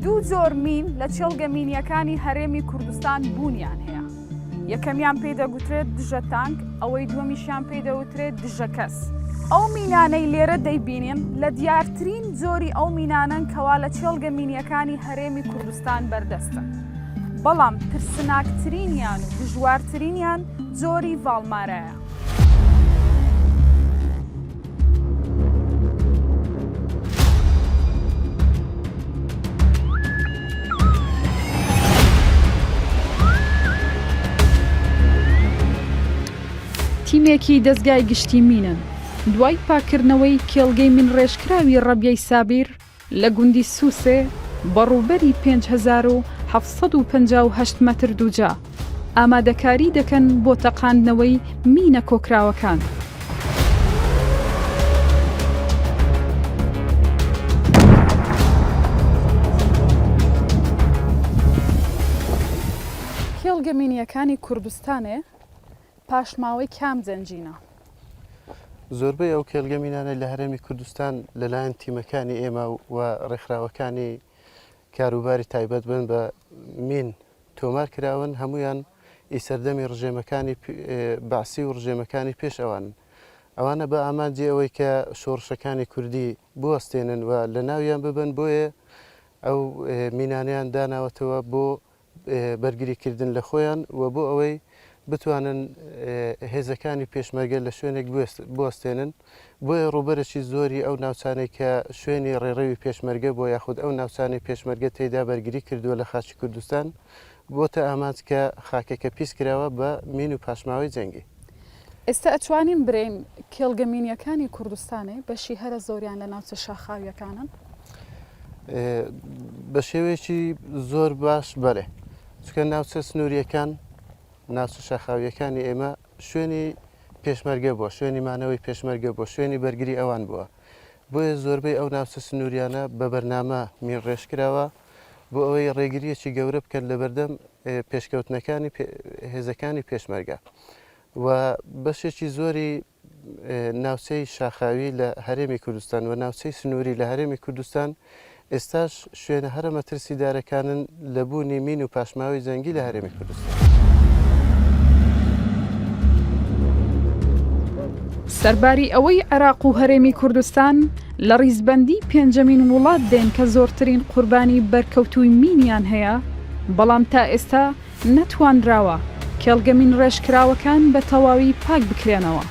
دوو جۆر مین لە چێڵگە مینیەکانی هەرێمی کوردستان بوونیان هەیە. یەکەمیان پێی دەگوترێت دژە تانک، ئەوەی دووەمیشیان پێی دەوترێت دژە کەس. ئەو مینانەی لێرە دەیبینین لە دیارترین جۆری ئەو مینانن کەوا لە چێڵگە مینیەکانی هەرێمی کوردستان بەردەستن. بەڵام ترسناکترینیان و دژوارترینیان جۆری ڤاڵمارەیە. تیمێکی دەستگای گشتی مینن دوای پاکردنەوەی کێڵگەی من ڕێژکراوی ڕەبیەی سابیر لە گوندی سووسێ بەڕووبەری 5758 مەتر دووجا ئامادەکاری دەکەن بۆ تەقاندنەوەی مینە کۆکراوەکان. کێڵگە مینیەکانی کوردستانێ پاشماوەی کام جەنجینە؟ زۆربەی ئەو کێڵگە مینانە لە هەرێمی کوردستان لەلایەن تیمەکانی ئێمە و ڕێکخراوەکانی کاروباری تایبەت بن بە مین تۆمار کراون، هەمویان ئیسەردەمی ڕژێمەکانی باسی و ڕژێمەکانی پێش ئەوانە بە ئامانجی ئەوەی کە شۆڕشەکانی کوردی بوەستێنن و لە ناویان ببن، بۆیە ئەو مینانیان داناوەتەوە بۆ بەرگریکردن لە خۆیان و بۆ ئەوەی بتوانن هێزەکانی پێشمەرگە لە شوێنێک بوەستێنن. بۆیە ڕووبەرێکی زۆری ئەو ناوچانەی کە شوێنی ڕێڕەوی پێشمەرگە بۆ یاخود ئەو ناوچانی پێشمەرگە تێیدا بەرگری کردووە لە خاچی کوردستان بۆتە ئامانج کە خاکێکە پیس کراوە بە مین و پاشماوەی جەنگی. ئێستا ئەتوانین برین کێڵگە مینیەکانی کوردستانی بەشی هەرە زۆریان لە ناوچە شاخاویەکانن؟ بە شێوەیەکی زۆر باش بەڵێ، چونکە ناوچە سنووریەکان ناوچە شاخاویەکانی ئێمە شوێنی پێشمەرگە بووە، شوێنی مانەوەی پێشمەرگە بووە، شوێنی بەرگری ئەوان بووە. بۆیە زۆربەی ئەو ناوچە سنووریانە بە بەرنامە مین ڕێژکراوە بۆ ئەوەی ڕێگریەکی گەورە بکەن لە بەردەم پێشکەوتنەکانی هێزەکانی پێشمەرگە. و بەشێکی زۆری ناوچەی شاخاوی لە هەرێمی کوردستان و ناوچەی سنووری لە هەرێمی کوردستان ئێستاش شوێنە هەرە مەترسیدارەکانن لە بوونی مین و پاشماوەی جەنگی لە هەرێمی کوردستان. سەرباری ئەوەی عێراق و هەرێمی کوردستان لە ڕیزبەندی پێنجەمین وڵات دێن کە زۆرترین قوربانی بەرکەوتووی مینیان هەیە، بەڵام تا ئێستا نەتوانراوە کێڵگە مین ڕێژکراوەکان بە تەواوی پاک بکرێنەوە.